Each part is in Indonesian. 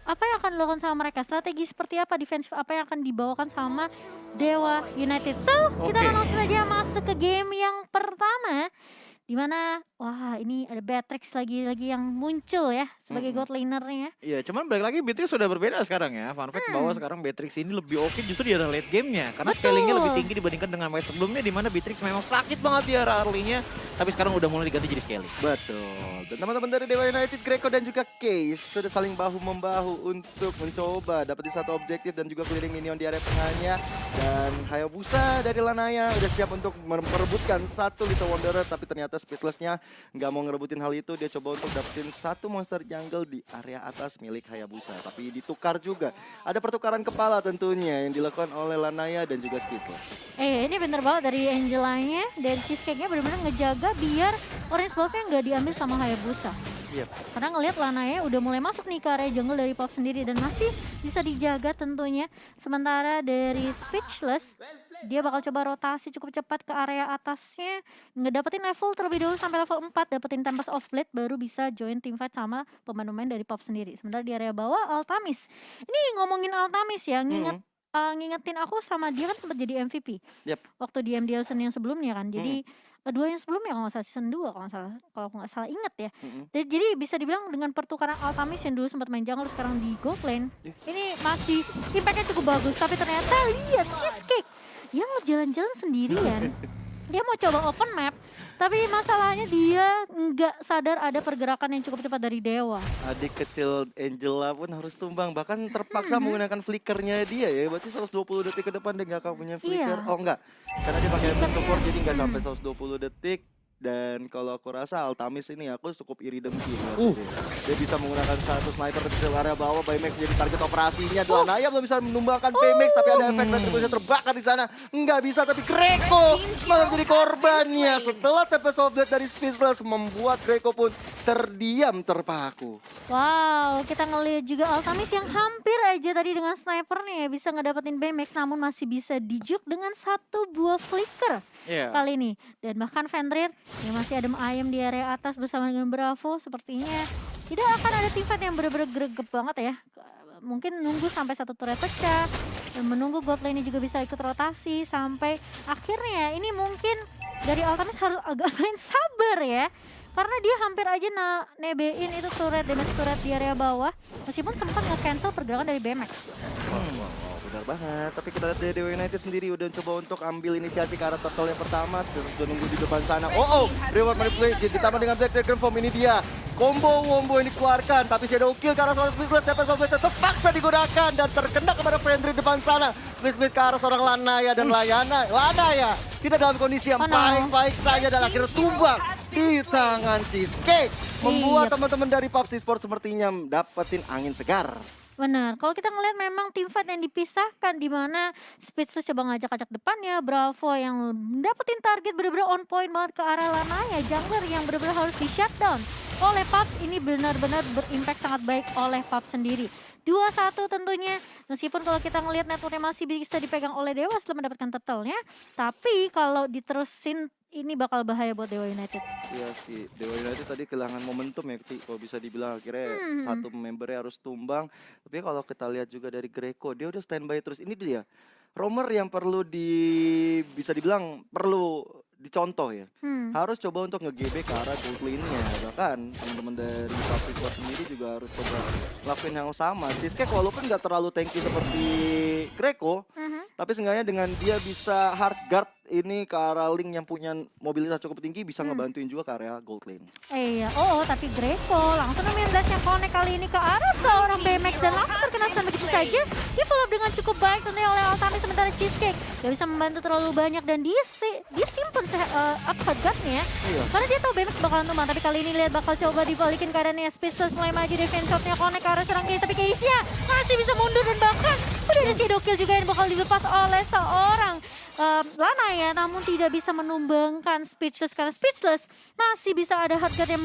apa yang akan dilakukan sama mereka? Strategi seperti apa, defensif apa yang akan dibawakan sama Dewa United. So, kita Oke. akan langsung saja masuk ke game yang pertama. Di mana, wah ini ada Beatrix lagi-lagi yang muncul ya sebagai Mm-mm. god laner-nya. Iya, cuman balik lagi Beatrix sudah berbeda sekarang ya. Fun fact bahwa sekarang Beatrix ini lebih oke justru di arah late game-nya. Karena scalingnya lebih Betul. tinggi dibandingkan dengan match sebelumnya di mana Beatrix memang sakit banget di arah early-nya. Tapi sekarang udah mulai diganti jadi scaling. Betul. Dan teman-teman dari Dewa United, Greco dan juga Case sudah saling bahu-membahu untuk mencoba dapetin satu objektif dan juga clearing minion di area tengahnya. Dan Hayabusa dari Lanaya udah siap untuk merebutkan satu Little Wanderer, tapi ternyata Speechless-nya nggak mau ngerebutin hal itu. Dia coba untuk dapetin satu monster jungle di area atas milik Hayabusa. Tapi ditukar juga. Ada pertukaran kepala tentunya yang dilakukan oleh Lanaya dan juga Speechless. Ini bener banget dari Angelanya dan Cheesecake-nya bener-bener ngejaga biar orange buff-nya nggak diambil sama Hayabusa. Yep. Karena ngelihat Lanaya udah mulai masuk nih ke area jungle dari Pop sendiri dan masih bisa dijaga tentunya. Sementara dari Speechless, dia bakal coba rotasi cukup cepat ke area atasnya. Ngedapetin level terlebih dahulu sampai level 4, dapetin Tempest of Blade baru bisa join teamfight sama pemain-pemain dari Pop sendiri. Sementara di area bawah Altamis. Ini ngomongin Altamis ya, ngingetin aku sama dia kan sempat jadi MVP. Yep. Waktu di MDL season yang sebelumnya kan. Jadi dua yang sebelumnya kalau nggak salah season 2 kalau aku nggak salah inget ya. Jadi bisa dibilang dengan pertukaran Altamis yang dulu sempat main jungle sekarang di gold lane, ini masih impactnya cukup bagus. Tapi ternyata lihat Cheesecake yang mau jalan-jalan sendirian. Dia mau coba open map, tapi masalahnya dia nggak sadar ada pergerakan yang cukup cepat dari Dewa. Adik kecil Angela pun harus tumbang, bahkan terpaksa menggunakan flickernya dia ya. Berarti 120 detik ke depan dia nggak akan punya flicker. Iya. Oh enggak, karena dia pakai efek support jadi nggak sampai 120 detik. Dan kalau aku rasa Altamis ini aku cukup iri dengki. Dia bisa menggunakan satu sniper di area bawah, Baymax jadi target operasinya. Lanaya belum bisa menumbangkan Baymax, tapi ada efek retribusi terbakar di sana. Nggak bisa, tapi Greco malah menjadi korbannya. Setelah Tempest of Blade dari Speechless membuat Greco pun terdiam terpaku. Wow, kita ngelihat juga Altamis yang hampir aja tadi dengan snipernya ya bisa ngedapetin Baymax, namun masih bisa dijuk dengan satu buah flicker kali ini. Dan bahkan Fenrir yang masih adem ayem di area atas bersama dengan Bravo, sepertinya tidak akan ada teamfight yang bener-bener greget banget ya. Mungkin nunggu sampai satu turret pecah dan menunggu god lane juga bisa ikut rotasi sampai akhirnya. Ini mungkin dari Altamis harus agak main sabar ya. Karena dia hampir aja nebein itu damage turret di area bawah. Meskipun sempat nge-cancel pergerakan dari BMX. Wow, benar banget. Tapi kita lihat dari Dewa United sendiri udah coba untuk ambil inisiasi ke arah turtle yang pertama. Sudah nunggu di depan sana. Reward manipulation ditambah dengan Black Dragon Form. Ini dia combo yang dikeluarkan. Tapi shadow kill ke arah seorang Speechless. Tempest of Blade terpaksa digunakan dan terkena kepada Fenrir depan sana. Split ke arah seorang Lanaya dan Lanaya tidak dalam kondisi yang baik-baik saja dan akhirnya tumbang di tangan Cheesecake. Membuat teman-teman dari PUBG Sport sepertinya dapetin angin segar. Benar, kalau kita ngelihat memang teamfight yang dipisahkan di mana Speechless coba ngajak-ajak depannya, Bravo yang dapetin target bener-bener on point banget ke arah Lanaya, jungler yang bener-bener harus di shutdown oleh PUBG. Ini benar-benar berimpact sangat baik oleh PUBG sendiri. 2-1 tentunya, meskipun kalau kita ngelihat networknya masih bisa dipegang oleh Dewa setelah mendapatkan turtle-nya, tapi kalau diterusin ini bakal bahaya buat Dewa United. Iya sih, Dewa United tadi kehilangan momentum ya, kalau bisa dibilang akhirnya satu membernya harus tumbang. Tapi kalau kita lihat juga dari Greco, dia udah standby terus. Ini dia, roamer yang perlu bisa dibilang perlu dicontoh ya. Harus coba untuk nge-GB ke arah gold lane-nya. Bahkan teman-teman dari PUBG Sport sendiri juga harus coba lakuin yang sama. Cheesecake walaupun nggak terlalu tanky seperti Greco, tapi seenggaknya dengan dia bisa hard guard ini ke arah Link yang punya mobilitas cukup tinggi bisa ngebantuin juga ke area gold lane. Iya, tapi Greco langsung nemuin blast-nya connect kali ini ke arah seorang BMX dan langsung terkena sama begitu saja. Dia follow up dengan cukup baik tentunya oleh Altamis, sementara Cheesecake gak bisa membantu terlalu banyak dan dia simpen hardguard-nya karena dia tahu BMX bakalan tumbang. Tapi kali ini lihat bakal coba dibalikin keadaannya. Speechless mulai maju defense shot-nya connect ke arah serang Case, tapi Case-nya masih bisa mundur dan bahkan udah ada shadow kill juga yang bakal dilepas oleh seorang Lana ya, namun tidak bisa menumbangkan Speechless karena Speechless masih bisa ada Heartguard yang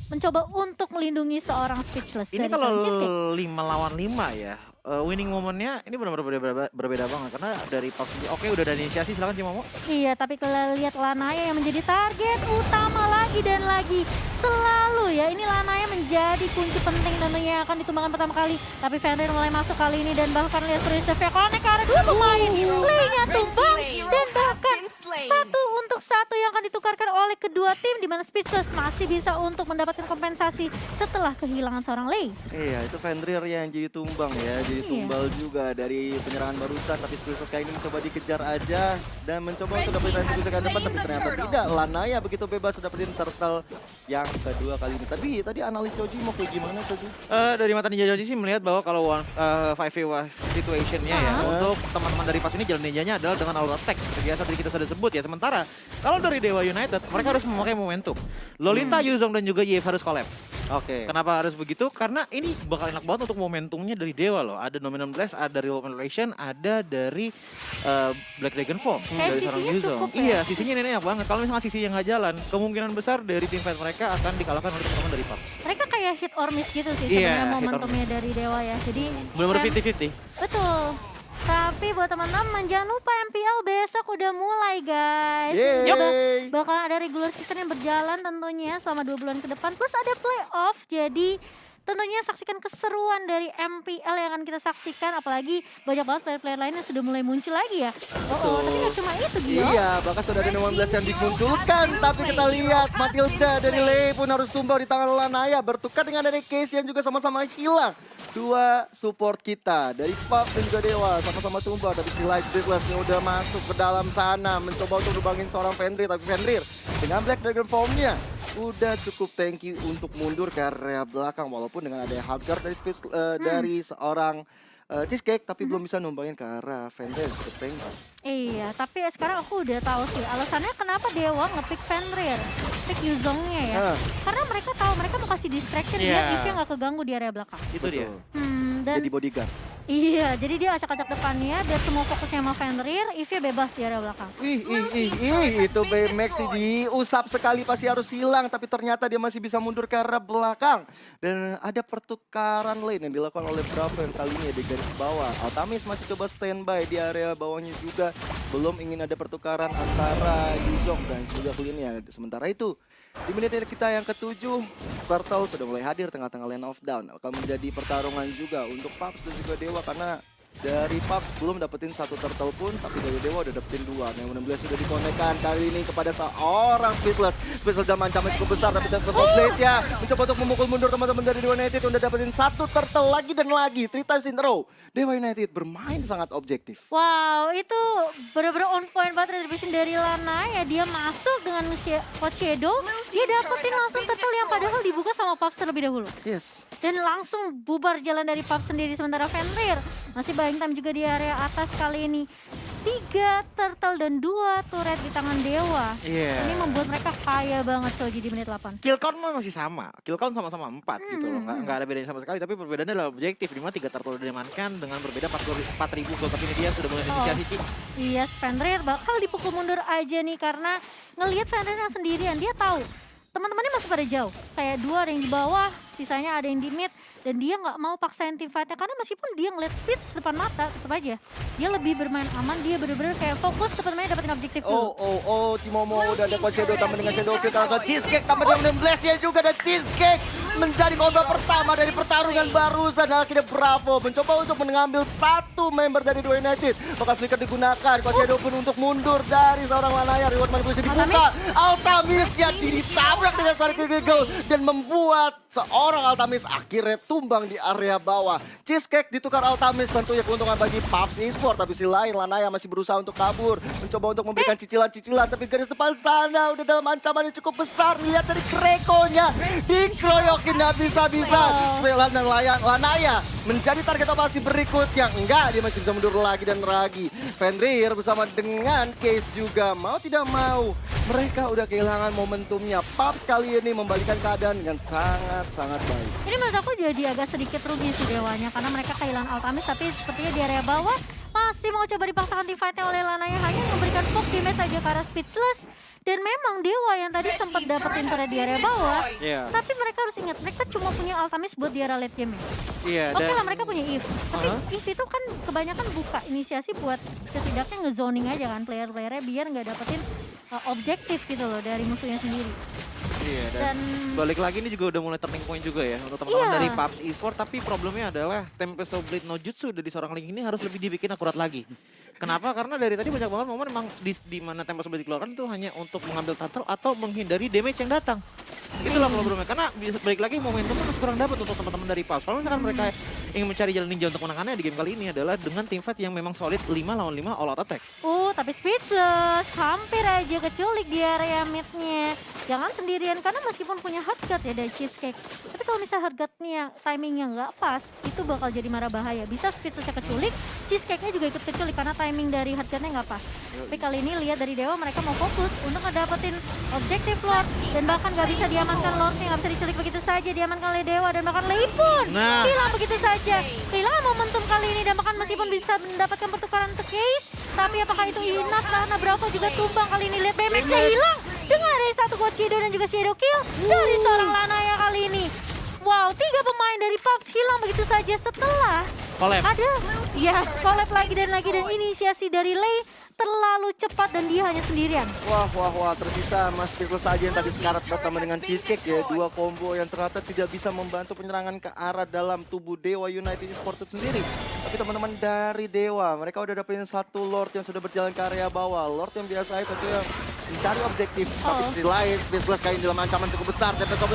mencoba untuk melindungi seorang Speechless. Ini dari kalau seorang Cheesecake. 5 lawan 5 ya, winning momennya ini benar-benar berbeda banget karena dari Pups oke udah ada inisiasi, silakan Cimomo. Iya, tapi kalau lihat Lanaya yang menjadi target utama lagi dan lagi selalu ya, ini Lanaya menjadi kunci penting tentunya akan ditumbangkan pertama kali, tapi Fenrir mulai masuk kali ini dan bahkan lihat Sefia connect ke arah dua pemain, Lee-nya tumbang dan bahkan 1-1 yang akan ditukarkan oleh kedua tim di mana Speechless masih bisa untuk mendapatkan kompensasi setelah kehilangan seorang Lee. Iya, itu Fenrir yang jadi tumbang ya, jadi tumbal juga dari penyerangan barusan, tapi Speechless kali ini mencoba dikejar aja dan mencoba untuk dapetin range ke depan, tapi ternyata tidak. Lanaya begitu bebas dapetin turtle yang kedua kali ini. Tapi tadi analis Choji mau kayak gimana Choji? Dari mata Ninja Choji sih melihat bahwa kalau 5v1 situationnya ya, untuk teman-teman dari Pups ini jalan ninjanya adalah dengan auto attack. Biasa tadi kita sudah sebut ya, sementara kalau dari Dewa United mereka harus memakai momentum. Lolita, Yuzong dan juga Yves harus collab. Oke. Kenapa harus begitu? Karena ini bakal enak banget untuk momentumnya dari Dewa loh. Ada Dominant Blast, ada Real Operation, ada dari Black Dragon Form dari seorang Yuzong. Iya, sisinya ini enak banget. Kalau misalnya sisi yang nggak jalan, kemungkinan besar dari tim fight mereka akan dikalahkan oleh teman-teman dari Pups. Mereka kayak hit or miss gitu sih sebenarnya momentumnya dari Dewa ya. Jadi benar-benar 50-50. betul. Tapi buat teman-teman jangan lupa MPL besok udah mulai guys. Bakal ada regular season yang berjalan tentunya selama 2 bulan ke depan. Plus ada playoff, jadi tentunya saksikan keseruan dari MPL yang akan kita saksikan. Apalagi banyak banget player-player lain yang sudah mulai muncul lagi ya. Tapi gak cuma itu Gio. Iya, bahkan sudah ada 16 yang dimunculkan. Tapi kita lihat Matilda dari Lei pun harus tumbang di tangan Lanaya. Bertukar dengan dari Case yang juga sama-sama hilang. Dua support kita dari Pups dan juga Dewa sama-sama tumbang, tapi si Light Speechless-nya udah masuk ke dalam sana mencoba untuk nubangin seorang Fenrir, tapi Fenrir dengan Black Dragon Form-nya udah cukup tanky untuk mundur ke area belakang walaupun dengan ada Heartguard dari dari seorang Cheesecake, tapi belum bisa numbangin ke arah Fenrir cukup tanky. Iya, tapi sekarang aku udah tahu sih alasannya kenapa Dewa ngepick Fenrir, pick Yuzongnya ya. Karena mereka tahu mereka mau kasih distraction biar Eve nggak keganggu di area belakang. Itu dia. Dan jadi bodyguard. Iya, jadi dia acak-acak depannya biar semua fokusnya sama Fenrir, Eve bebas di area belakang. Itu BMX sih diusap sekali pasti harus hilang, tapi ternyata dia masih bisa mundur ke arah belakang. Dan ada pertukaran lane yang dilakukan oleh Bravo yang kali ini di garis bawah. Altamis masih coba standby di area bawahnya juga. Belum ingin ada pertukaran antara Yuzong dan juga Clean-nya. Sementara itu, di menit kita yang ke-7, Turtle sudah mulai hadir tengah-tengah lane of down. Akan menjadi pertarungan juga untuk Pups dan juga Dewa karena dari Pups belum dapetin 1 turtle pun, tapi dari Dewa udah dapetin 2. Yang benar-benar sudah dikonekkan kali ini kepada seorang Speechless. Speechless dan ancaman cukup besar, tapi Blade ya mencoba untuk memukul mundur teman-teman dari Dewa United. Udah dapetin 1 turtle lagi dan lagi, 3 times in a row. Dewa United bermain sangat objektif. Wow, itu benar-benar on point banget retribution dari Lana ya. Dia masuk dengan Coach Shadow, dia dapetin langsung turtle yang padahal dibuka sama Pups terlebih dahulu. Yes. Dan langsung bubar jalan dari Pups sendiri, sementara Fenrir masih buying time juga di area atas kali ini. 3 turtle dan 2 turret di tangan Dewa. Ini membuat mereka kaya banget Choji di menit 8. Kill count masih sama. Kill count sama-sama 4 gitu loh. Nggak ada bedanya sama sekali. Tapi perbedaannya adalah objektif. Di mana 3 turtle udah diamankan dengan berbeda 4.000 gold. Tapi ini dia sudah mulai inisiasi Ci. Iya, Fenrir bakal dipukul mundur aja nih. Karena ngelihat Fenrir yang sendirian. Dia tahu teman-temannya masih pada jauh. Kayak 2 ada yang di bawah, sisanya ada yang di mid. Dan dia nggak mau paksain tim fight-nya karena meskipun dia ngeliat speed depan mata, tetap aja dia lebih bermain aman, dia bener-bener kayak fokus teman-temannya dapetin objektif dulu. Cimomo udah ada Coach Shadow tambah dengan Shadow Kill karena Cheesecake tambah dengan Blast-nya juga, dan Cheesecake menjadi korban pertama dari pertarungan barusan. Akhirnya Bravo mencoba untuk mengambil 1 member dari Dewa United. Bakal flicker digunakan, Coach Shadow pun untuk mundur dari seorang Lanaya. Reward manipulasi dibuka, Altamis-nya ditabrak dengan Sonic Giggle dan membuat seorang Altamis akhirnya tumbang di area bawah. Cheesecake ditukar Altamis, tentunya keuntungan bagi Pups Esports. Tapi si lain Lanaya masih berusaha untuk kabur, mencoba untuk memberikan cicilan-cicilan, tapi garis depan sana udah dalam ancaman yang cukup besar. Lihat dari Greco-nya dikeroyokin nggak bisa-bisa. Spelan dan Lanaya menjadi target operasi berikutnya. Enggak, dia masih bisa mundur lagi dan lagi. Fenrir bersama dengan Case juga mau tidak mau mereka udah kehilangan momentumnya. Pups kali ini membalikan keadaan dengan sangat baik. Ini menurut aku jadi agak sedikit rugi sih Dewanya karena mereka kehilangan Altamis, tapi sepertinya di area bawah masih mau coba dipaksakan team fight-nya oleh Lanaya, hanya memberikan poke damage saja ke arah Speechless. Dan memang Dewa yang tadi sempat dapetin turret di area bawah, tapi mereka harus ingat, mereka cuma punya Altamis buat di area late game ya. Oke lah mereka punya Eve, tapi Eve itu kan kebanyakan buka inisiasi buat setidaknya ngezoning aja kan player-playernya biar nggak dapetin objektif gitu loh dari musuhnya sendiri. Iya, dan balik lagi ini juga udah mulai turning point juga ya untuk teman-teman dari PUBG Esports, tapi problemnya adalah Tempest of Blade no Jutsu dari seorang Link ini harus lebih dibikin akurat lagi. Kenapa? Karena dari tadi banyak banget momen memang di mana Tempest of Blade dikeluarkan itu hanya untuk mengambil turtle atau menghindari damage yang datang. Itulah problemnya, karena balik lagi momentum masih kurang dapat untuk teman-teman dari PUBG. Kalau misalkan mereka ingin mencari jalan ninja untuk menangannya di game kali ini adalah dengan team fight yang memang solid 5 lawan 5 all out attack. Tapi Speechless hampir aja keculik di area mid-nya. Jangan sendirian karena meskipun punya hardguard ya dari Cheesecake, tapi kalau misalnya hardguard-nya timingnya nggak pas, itu bakal jadi marah bahaya. Bisa Speechless-nya keculik, Cheesecake-nya juga ikut keculik karena timing dari hardguard-nya nggak pas. Tapi kali ini lihat dari Dewa mereka mau fokus untuk ngedapetin objektif Lord, dan bahkan nggak bisa diamankan Lord-nya, nggak bisa diculik begitu saja, diamankan oleh Dewa, dan bahkan Lei pun hilang begitu saja. Kehilangan momentum kali ini, dan bahkan meskipun bisa mendapatkan pertukaran untuk Case, tapi apakah itu enough karena Bravo juga tumbang kali ini. Lihat BMX-nya hilang dengan dari satu God Shadow dan juga Shadow Kill dari seorang Lanaya kali ini. Wow, 3 pemain dari PUBG hilang begitu saja setelah ada collab lagi dan inisiasi dari Lei terlalu cepat dan dia hanya sendirian. Wah, tersisa Mas Speechless saja yang tadi sekarat bertemu dengan Cheesecake ya. Dua combo yang ternyata tidak bisa membantu penyerangan ke arah dalam tubuh Dewa United Esports itu sendiri. Tapi teman-teman dari Dewa, mereka udah dapetin satu Lord yang sudah berjalan ke area bawah. Lord yang biasa itu yang mencari objektif. Tapi di lain, Speechless kali ini dalam ancaman cukup besar. Tempest coba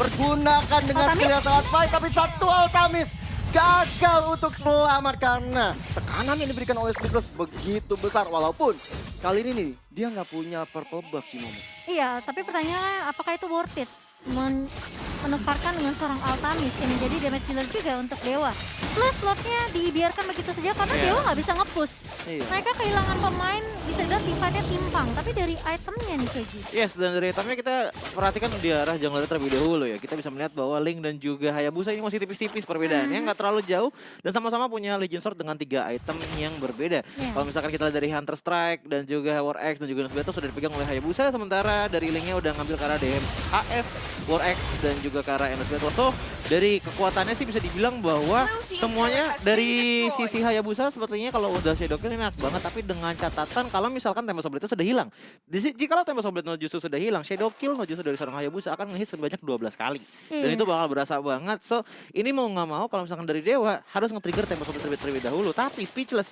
pergunakan dengan skill yang sangat baik. Tapi satu Altamis gagal untuk selamat karena tekanan yang diberikan oleh Speechless begitu besar. Walaupun kali ini nih dia nggak punya purple buff sih Momo. Iya, tapi pertanyaannya apakah itu worth it? Menukarkan dengan seorang Altamis yang menjadi damage dealer juga untuk Dewa. Plus slotnya dibiarkan begitu saja karena Dewa nggak bisa nge-push. Mereka kehilangan pemain, bisa dilihat team fight-nya timpang. Tapi dari itemnya nih Keji. Yes, dan dari itemnya kita perhatikan di arah jungler terlebih dahulu ya. Kita bisa melihat bahwa Link dan juga Hayabusa ini masih tipis-tipis perbedaannya, nggak terlalu jauh. Dan sama-sama punya Legend Sword dengan 3 item yang berbeda. Kalau misalkan kita lihat dari Hunter Strike dan juga War X dan juga Nosferatu sudah dipegang oleh Hayabusa. Sementara dari Linknya udah ngambil ke arah DM AS, War X dan juga ke arah Nosferatu. So, dari kekuatannya sih bisa dibilang bahwa semuanya dari sisi Hayabusa sepertinya kalau udah Shadow Kill ini enak banget. Tapi dengan catatan kalau misalkan Tempest of Blade itu sudah hilang. Jikalau Tempest of Blade justru sudah hilang, Shadow Kill justru dari seorang Hayabusa akan nge-hit sebanyak 12 kali. Dan itu bakal berasa banget. So, ini mau nggak mau kalau misalkan dari Dewa harus nge-trigger Tempest of Blade terlebih dahulu. Tapi Speechless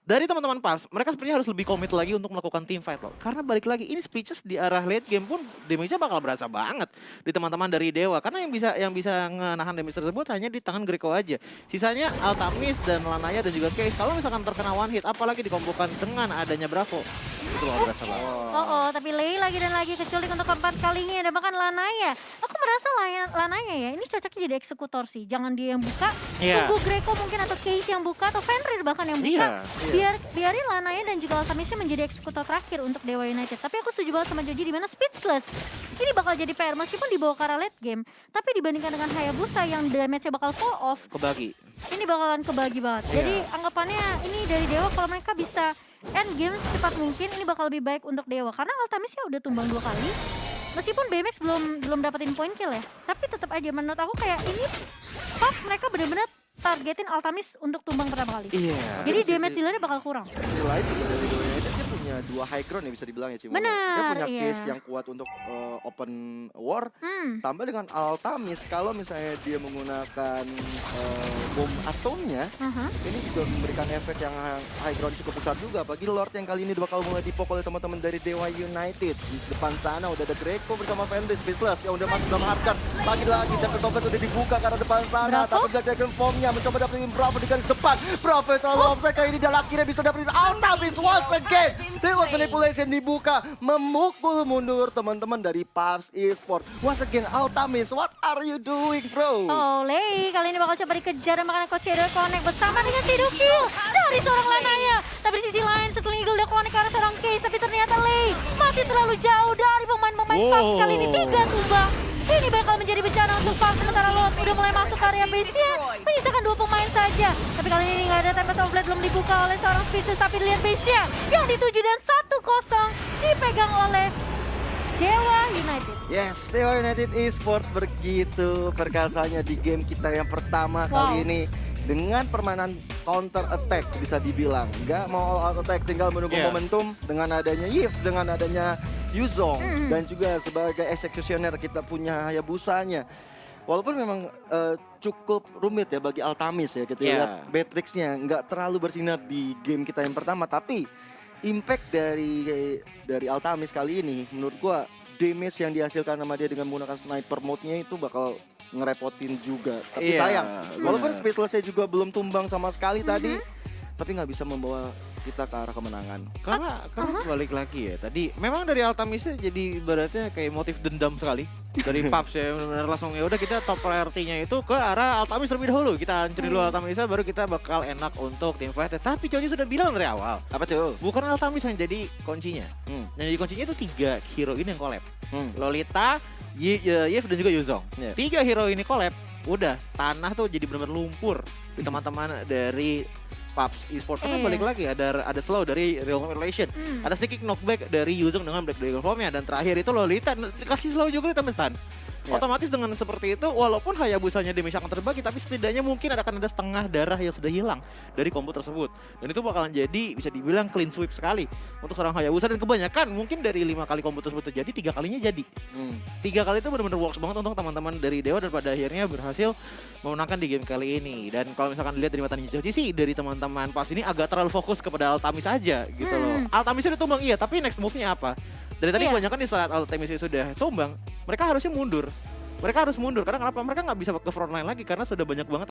dari teman-teman PUBG, mereka sebenarnya harus lebih komit lagi untuk melakukan team fight loh. Karena balik lagi, ini Speechless di arah late game pun damage-nya bakal berasa banget di teman-teman dari Dewa. Karena yang bisa menahan damage tersebut hanya di tangan Greco aja. Sisanya Altamis dan Lanaya dan juga Case. Kalau misalkan terkena one hit, apalagi dikombokan dengan adanya Bravo, itu bakal berasa banget. Tapi Lei lagi dan lagi keculik untuk keempat kalinya. Dan bahkan Lanaya. Aku merasa Lanaya ya, ini cocoknya jadi eksekutor sih. Jangan dia yang buka, tunggu Greco mungkin atau Case yang buka, atau Fenrir bahkan yang buka. Biarin Lanaya dan juga Altamisnya menjadi eksekutor terakhir untuk Dewa United. Tapi aku setuju banget sama Joji di mana Speechless ini bakal jadi PR meskipun dibawa ke arah late game. Tapi dibandingkan dengan Hayabusa yang damage-nya bakal fall off, kebagi. Ini bakalan kebagi banget. Jadi anggapannya ini dari Dewa kalau mereka bisa end game secepat mungkin, ini bakal lebih baik untuk Dewa. Karena Altamisnya udah tumbang 2 kali. Meskipun BMX belum dapetin point kill ya. Tapi tetap aja menurut aku kayak ini pas mereka benar-benar targetin Altamis untuk tumbang pertama kali. Jadi damage dealernya bakal kurang. Lain juga dari Dewa United dia punya 2 high ground ya bisa dibilang ya Cimomo. Dia punya case yang kuat untuk open war. Tambah dengan Altamis kalau misalnya dia menggunakan bom atomnya, ini juga memberikan efek yang high ground cukup besar juga. Apalagi Lord yang kali ini bakal mulai dipok oleh teman-teman dari Dewa United. Di depan sana udah ada Greco bersama Fenris Speechless yang udah masuk dalam hardguard. Lagi-lagi Tempest of Blade udah dibuka karena depan sana. Tapi Black Dragon formnya mencoba dapetin Bravo di garis depan. Bravo terlalu offside kali ini dan akhirnya bisa dapetin Altamis once again. Lewat manipulation dibuka, memukul mundur teman-teman dari PUBG Esports. Once again Altamis, what are you doing bro? Lei kali ini bakal coba dikejar makanya Coach Shadow connect bersama dengan Shadow Kill dari seorang Lanaya. Tapi di sisi lain setelah Eagle dia connect karena seorang Case, tapi ternyata Lei masih terlalu jauh dari pemain-pemain PUBG kali ini 3 tumbang. Ini bakal menjadi bencana untuk Park. Sementara Lot udah mulai masuk ke area base-nya. Menyisakan 2 pemain saja. Tapi kali ini nggak ada Tempest of Blade belum dibuka oleh seorang Species. Tapi lihat base-nya yang dituju dan 1-0 dipegang oleh Dewa United. Yes, Dewa United Esports begitu perkasanya di game kita yang pertama kali ini. Dengan permainan counter attack bisa dibilang. Nggak mau all out attack, tinggal menunggu momentum dengan adanya Yves, dengan adanya Yuzong. Dan juga sebagai executioner kita punya Hayabusanya. Walaupun memang cukup rumit ya bagi Altamis ya, kita lihat Matrix-nya nggak terlalu bersinar di game kita yang pertama. Tapi impact dari Altamis kali ini menurut gua damage yang dihasilkan sama dia dengan menggunakan sniper mode-nya itu bakal ngerepotin juga. Tapi sayang, walaupun Speedless-nya juga belum tumbang sama sekali tadi, tapi nggak bisa membawa kita ke arah kemenangan. Karena balik lagi ya, tadi memang dari Altamisnya jadi ibaratnya kayak motif dendam sekali. Dari Paps ya, benar-benar langsung ya udah kita top priority-nya itu ke arah Altamis terlebih dahulu. Kita hancurin dulu Altamisnya, baru kita bakal enak untuk tim fight. Tapi Cownya sudah bilang dari awal. Apa tuh? Bukan Altamis yang jadi kuncinya. Yang jadi kuncinya itu 3 hero ini yang collab. Lolita, Yves dan juga Yuzong. 3 hero ini collab, udah tanah tuh jadi benar-benar lumpur di teman-teman dari Paps Esports. Karena balik lagi ada slow dari Real Relation, ada sticky knockback dari Yuzong dengan Black Dragon Form-nya, dan terakhir itu Lolita kasih slow juga ditambah stun. Otomatis dengan seperti itu, walaupun Hayabusanya damage akan terbagi, tapi setidaknya mungkin akan ada setengah darah yang sudah hilang dari combo tersebut. Dan itu bakalan jadi bisa dibilang clean sweep sekali untuk seorang Hayabusa, dan kebanyakan mungkin dari 5 kali combo tersebut terjadi, 3 kalinya jadi. 3 kali itu benar-benar works banget untuk teman-teman dari Dewa, dan pada akhirnya berhasil memenangkan di game kali ini. Dan kalau misalkan dilihat dari matanya Joji sih, dari teman-teman pas ini agak terlalu fokus kepada Altamis aja gitu loh. Altamis udah tumbang iya, tapi next move-nya apa? Dari tadi kebanyakan di saat Altamis sudah tumbang, mereka harusnya mundur. Mereka harus mundur, karena kenapa? Mereka nggak bisa ke frontline lagi karena sudah banyak banget